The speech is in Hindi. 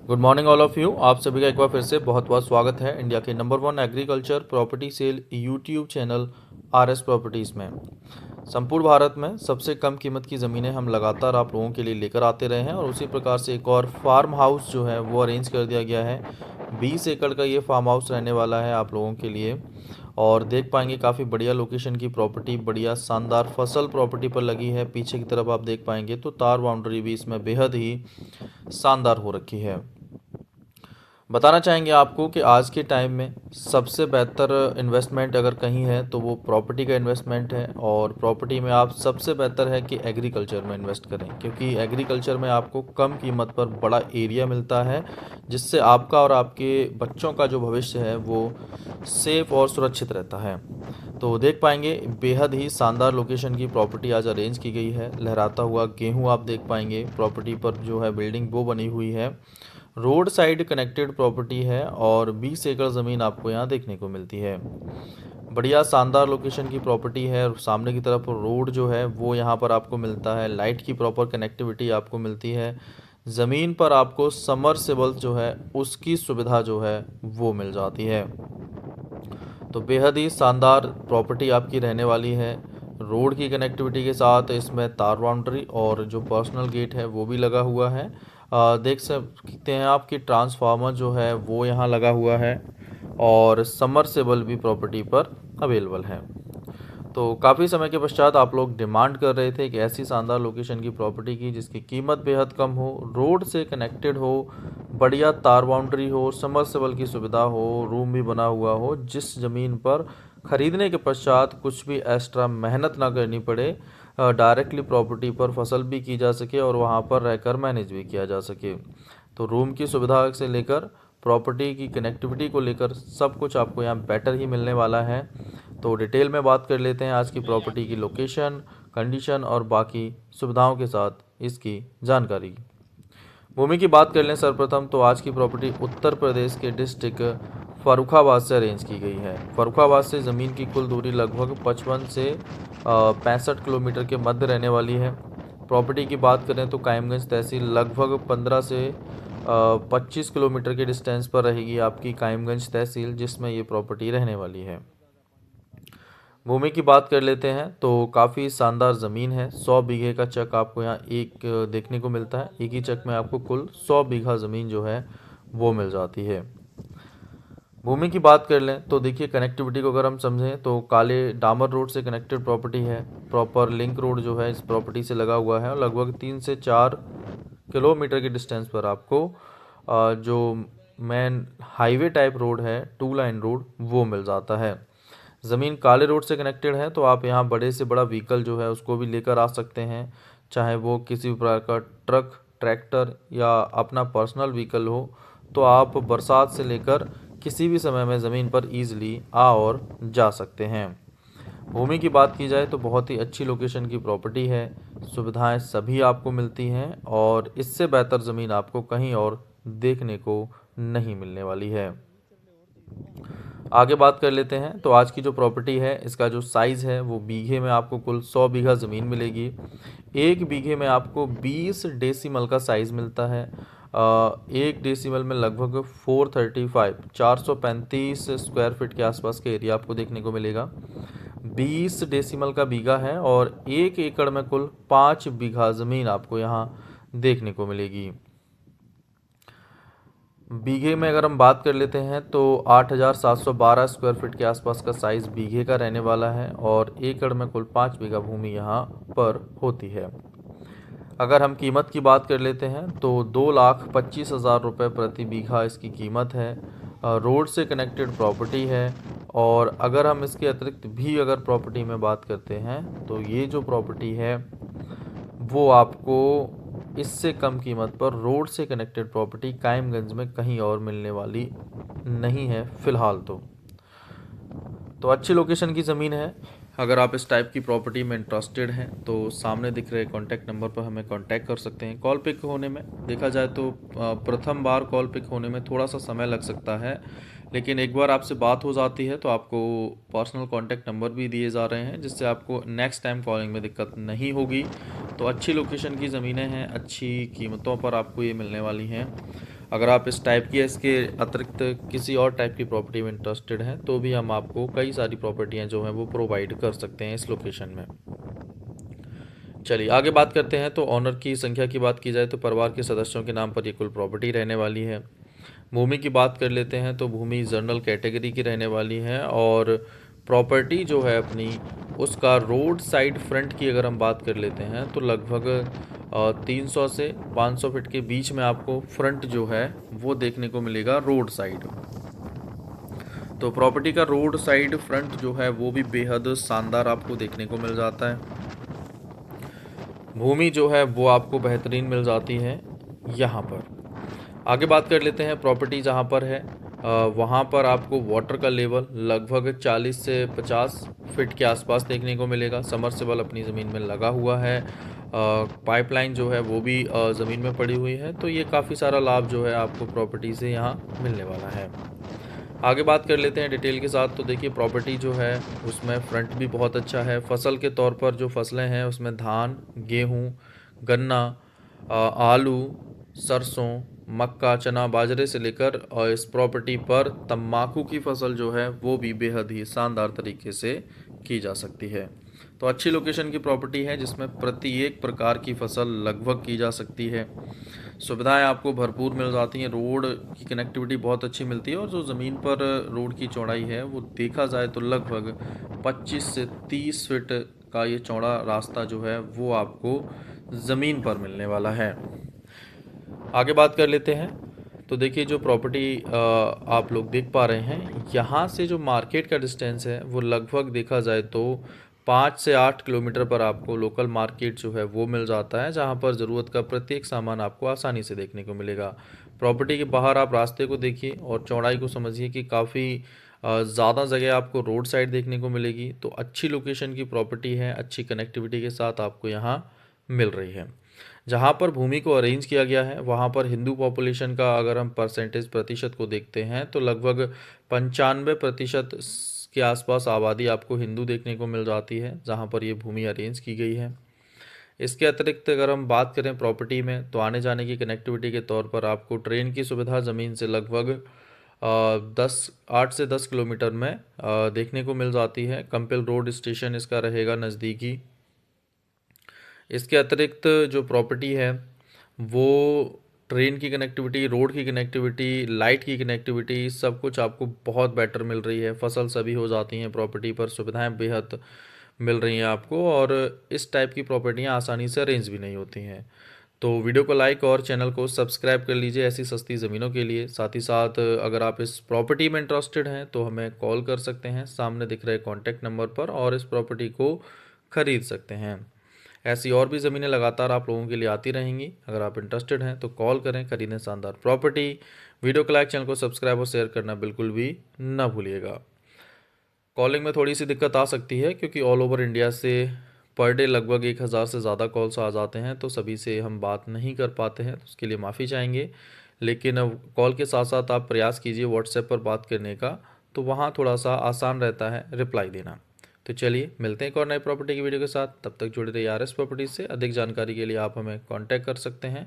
Good morning all of you. आप सभी का एक बार फिर से बहुत बहुत स्वागत है इंडिया के नंबर 1 agriculture property sale YouTube channel RS properties में। संपूर्ण भारत में सबसे कम कीमत की ज़मीनें हम लगातार आप लोगों के लिए लेकर आते रहे हैं और उसी प्रकार से एक और फार्म हाउस जो है वो अरेंज कर दिया गया है। 20 एकड़ का ये फार्म हाउस रहने वाला है आप लोगों के लिए और देख पाएंगे काफ़ी बढ़िया लोकेशन की प्रॉपर्टी, बढ़िया शानदार फसल प्रॉपर्टी पर लगी है। पीछे की तरफ आप देख पाएंगे तो तार बाउंड्री भी इसमें बेहद ही शानदार हो रखी है। बताना चाहेंगे आपको कि आज के टाइम में सबसे बेहतर इन्वेस्टमेंट अगर कहीं है तो वो प्रॉपर्टी का इन्वेस्टमेंट है और प्रॉपर्टी में आप सबसे बेहतर है कि एग्रीकल्चर में इन्वेस्ट करें, क्योंकि एग्रीकल्चर में आपको कम कीमत पर बड़ा एरिया मिलता है जिससे आपका और आपके बच्चों का जो भविष्य है वो सेफ और सुरक्षित रहता है। तो देख पाएंगे बेहद ही शानदार लोकेशन की प्रॉपर्टी आज अरेंज की गई है। लहराता हुआ गेहूँ आप देख पाएंगे, प्रॉपर्टी पर जो है बिल्डिंग वो बनी हुई है। रोड साइड कनेक्टेड प्रॉपर्टी है और 20 एकड़ ज़मीन आपको यहाँ देखने को मिलती है। बढ़िया शानदार लोकेशन की प्रॉपर्टी है और सामने की तरफ रोड जो है वो यहाँ पर आपको मिलता है। लाइट की प्रॉपर कनेक्टिविटी आपको मिलती है। ज़मीन पर आपको समरसेबल जो है उसकी सुविधा जो है वो मिल जाती है। तो बेहद ही शानदार प्रॉपर्टी आपकी रहने वाली है। रोड की कनेक्टिविटी के साथ इसमें तार बाउंड्री और जो पर्सनल गेट है वो भी लगा हुआ है। देख सकते हैं आपकी ट्रांसफार्मर जो है वो यहाँ लगा हुआ है और समरसेबल भी प्रॉपर्टी पर अवेलेबल है। तो काफ़ी समय के पश्चात आप लोग डिमांड कर रहे थे कि ऐसी शानदार लोकेशन की प्रॉपर्टी की जिसकी कीमत बेहद कम हो, रोड से कनेक्टेड हो, बढ़िया तार बाउंड्री हो, समरसेबल की सुविधा हो, रूम भी बना हुआ हो, जिस ज़मीन पर खरीदने के पश्चात कुछ भी एक्स्ट्रा मेहनत ना करनी पड़े, डायरेक्टली प्रॉपर्टी पर फसल भी की जा सके और वहाँ पर रहकर मैनेज भी किया जा सके। तो रूम की सुविधा से लेकर प्रॉपर्टी की कनेक्टिविटी को लेकर सब कुछ आपको यहाँ बेटर ही मिलने वाला है। तो डिटेल में बात कर लेते हैं आज की प्रॉपर्टी की लोकेशन, कंडीशन और बाकी सुविधाओं के साथ इसकी जानकारी। भूमि की बात कर लें सर्वप्रथम तो आज की प्रॉपर्टी उत्तर प्रदेश के डिस्ट्रिक्ट फर्रुखाबाद से अरेंज की गई है। फर्रुखाबाद से ज़मीन की कुल दूरी लगभग 55 से 65 किलोमीटर के मध्य रहने वाली है। प्रॉपर्टी की बात करें तो कायमगंज तहसील लगभग 15 से 25 किलोमीटर के डिस्टेंस पर रहेगी आपकी कायमगंज तहसील, जिसमें ये प्रॉपर्टी रहने वाली है। भूमि की बात कर लेते हैं तो काफ़ी शानदार ज़मीन है। 100 बीघे का चक आपको यहाँ एक देखने को मिलता है। एक ही चक में आपको कुल 100 बीघा ज़मीन जो है वो मिल जाती है। भूमि की बात कर लें तो देखिए कनेक्टिविटी को अगर हम समझें तो काले डामर रोड से कनेक्टेड प्रॉपर्टी है। प्रॉपर लिंक रोड जो है इस प्रॉपर्टी से लगा हुआ है और लगभग 3 से 4 किलोमीटर के डिस्टेंस पर आपको जो मेन हाईवे टाइप रोड है, 2 लाइन रोड, वो मिल जाता है। ज़मीन काले रोड से कनेक्टेड है तो आप यहाँ बड़े से बड़ा व्हीकल जो है उसको भी लेकर आ सकते हैं, चाहे वो किसी भी प्रकार का ट्रक, ट्रैक्टर या अपना पर्सनल व्हीकल हो, तो आप बरसात से लेकर किसी भी समय में ज़मीन पर ईजिली आ और जा सकते हैं। भूमि की बात की जाए तो बहुत ही अच्छी लोकेशन की प्रॉपर्टी है। सुविधाएं सभी आपको मिलती हैं और इससे बेहतर ज़मीन आपको कहीं और देखने को नहीं मिलने वाली है। आगे बात कर लेते हैं तो आज की जो प्रॉपर्टी है इसका जो साइज़ है वो बीघे में आपको कुल 100 बीघा ज़मीन मिलेगी। एक बीघे में आपको 20 डेसिमल का साइज़ मिलता है। एक डेसिमल में लगभग 435 स्क्वायर फीट के आसपास के एरिया आपको देखने को मिलेगा। 20 डेसिमल का बीघा है और 1 एकड़ में कुल 5 बीघा ज़मीन आपको यहाँ देखने को मिलेगी। बीघे में अगर हम बात कर लेते हैं तो 8,712 स्क्वायर फीट के आसपास का साइज़ बीघे का रहने वाला है और एकड़ में कुल 5 बीघा भूमि यहाँ पर होती है। अगर हम कीमत की बात कर लेते हैं तो 2,25,000 रुपये प्रति बीघा इसकी कीमत है। रोड से कनेक्टेड प्रॉपर्टी है और अगर हम इसके अतिरिक्त भी अगर प्रॉपर्टी में बात करते हैं तो ये जो प्रॉपर्टी है वो आपको इससे कम कीमत पर रोड से कनेक्टेड प्रॉपर्टी कायमगंज में कहीं और मिलने वाली नहीं है फ़िलहाल। तो अच्छी लोकेशन की ज़मीन है। अगर आप इस टाइप की प्रॉपर्टी में इंटरेस्टेड हैं तो सामने दिख रहे कॉन्टैक्ट नंबर पर हमें कॉन्टैक्ट कर सकते हैं। कॉल पिक होने में देखा जाए तो प्रथम बार कॉल पिक होने में थोड़ा सा समय लग सकता है, लेकिन एक बार आपसे बात हो जाती है तो आपको पर्सनल कॉन्टैक्ट नंबर भी दिए जा रहे हैं जिससे आपको नेक्स्ट टाइम कॉलिंग में दिक्कत नहीं होगी। तो अच्छी लोकेशन की ज़मीनें हैं, अच्छी कीमतों पर आपको ये मिलने वाली हैं। अगर आप इस टाइप की इसके अतिरिक्त किसी और टाइप की प्रॉपर्टी में इंटरेस्टेड हैं तो भी हम आपको कई सारी प्रॉपर्टियां जो हैं वो प्रोवाइड कर सकते हैं इस लोकेशन में। चलिए आगे बात करते हैं। तो ऑनर की संख्या की बात की जाए तो परिवार के सदस्यों के नाम पर ये कुल प्रॉपर्टी रहने वाली है। भूमि की बात कर लेते हैं तो भूमि जनरल कैटेगरी की रहने वाली है और प्रॉपर्टी जो है अपनी उसका रोड साइड फ्रंट की अगर हम बात कर लेते हैं तो लगभग 300 से 500 फीट के बीच में आपको फ्रंट जो है वो देखने को मिलेगा रोड साइड। तो प्रॉपर्टी का रोड साइड फ्रंट जो है वो भी बेहद शानदार आपको देखने को मिल जाता है। भूमि जो है वो आपको बेहतरीन मिल जाती है यहाँ पर। आगे बात कर लेते हैं प्रॉपर्टी जहाँ पर है वहाँ पर आपको वाटर का लेवल लगभग 40 से 50 फीट के आसपास देखने को मिलेगा। समरसेबल अपनी ज़मीन में लगा हुआ है। पाइपलाइन जो है वो भी ज़मीन में पड़ी हुई है। तो ये काफ़ी सारा लाभ जो है आपको प्रॉपर्टी से यहाँ मिलने वाला है। आगे बात कर लेते हैं डिटेल के साथ। तो देखिए प्रॉपर्टी जो है उसमें फ्रंट भी बहुत अच्छा है। फसल के तौर पर जो फसलें हैं उसमें धान, गेहूँ, गन्ना, आलू, सरसों, मक्का, चना, बाजरे से लेकर और इस प्रॉपर्टी पर तंबाकू की फसल जो है वो भी बेहद ही शानदार तरीके से की जा सकती है। तो अच्छी लोकेशन की प्रॉपर्टी है जिसमें प्रत्येक प्रकार की फसल लगभग की जा सकती है। सुविधाएं आपको भरपूर मिल जाती हैं। रोड की कनेक्टिविटी बहुत अच्छी मिलती है और जो ज़मीन पर रोड की चौड़ाई है वो देखा जाए तो लगभग 25 से 30 फीट का ये चौड़ा रास्ता जो है वो आपको ज़मीन पर मिलने वाला है। आगे बात कर लेते हैं। तो देखिए जो प्रॉपर्टी आप लोग देख पा रहे हैं यहाँ से जो मार्केट का डिस्टेंस है वो लगभग देखा जाए तो 5 से 8 किलोमीटर पर आपको लोकल मार्केट जो है वो मिल जाता है, जहाँ पर ज़रूरत का प्रत्येक सामान आपको आसानी से देखने को मिलेगा। प्रॉपर्टी के बाहर आप रास्ते को देखिए और चौड़ाई को समझिए कि काफ़ी ज़्यादा जगह आपको रोड साइड देखने को मिलेगी। तो अच्छी लोकेशन की प्रॉपर्टी है, अच्छी कनेक्टिविटी के साथ आपको यहाँ मिल रही है। जहाँ पर भूमि को अरेंज किया गया है वहाँ पर हिंदू पॉपुलेशन का अगर हम प्रतिशत को देखते हैं तो लगभग 95% के आसपास आबादी आपको हिंदू देखने को मिल जाती है जहाँ पर ये भूमि अरेंज की गई है। इसके अतिरिक्त अगर हम बात करें प्रॉपर्टी में तो आने जाने की कनेक्टिविटी के तौर पर आपको ट्रेन की सुविधा ज़मीन से लगभग 8 से 10 किलोमीटर में देखने को मिल जाती है। कंपिल रोड स्टेशन इसका रहेगा नज़दीकी। इसके अतिरिक्त जो प्रॉपर्टी है वो ट्रेन की कनेक्टिविटी, रोड की कनेक्टिविटी, लाइट की कनेक्टिविटी सब कुछ आपको बहुत बेटर मिल रही है। फसल सभी हो जाती हैं प्रॉपर्टी पर, सुविधाएं बेहद मिल रही हैं आपको और इस टाइप की प्रॉपर्टियां आसानी से अरेंज भी नहीं होती हैं। तो वीडियो को लाइक और चैनल को सब्सक्राइब कर लीजिए ऐसी सस्ती ज़मीनों के लिए। साथ ही साथ अगर आप इस प्रॉपर्टी में इंटरेस्टेड हैं तो हमें कॉल कर सकते हैं सामने दिख रहे कॉन्टैक्ट नंबर पर और इस प्रॉपर्टी को ख़रीद सकते हैं। ऐसी और भी ज़मीनें लगातार आप लोगों के लिए आती रहेंगी। अगर आप इंटरेस्टेड हैं तो कॉल करें, खरीदें शानदार प्रॉपर्टी। वीडियो को लाइक, चैनल को सब्सक्राइब और शेयर करना बिल्कुल भी ना भूलिएगा। कॉलिंग में थोड़ी सी दिक्कत आ सकती है क्योंकि ऑल ओवर इंडिया से पर डे लगभग 1000 से ज़्यादा कॉल्स आ जाते हैं, तो सभी से हम बात नहीं कर पाते हैं, तो उसके लिए माफ़ी चाहेंगे। लेकिन अब कॉल के साथ साथ आप प्रयास कीजिए व्हाट्सएप पर बात करने का, तो वहाँ थोड़ा सा आसान रहता है रिप्लाई देना। तो चलिए मिलते हैं एक और नई प्रॉपर्टी की वीडियो के साथ। तब तक जुड़े रहिए आर एस प्रॉपर्टीज से। अधिक जानकारी के लिए आप हमें कॉन्टैक्ट कर सकते हैं।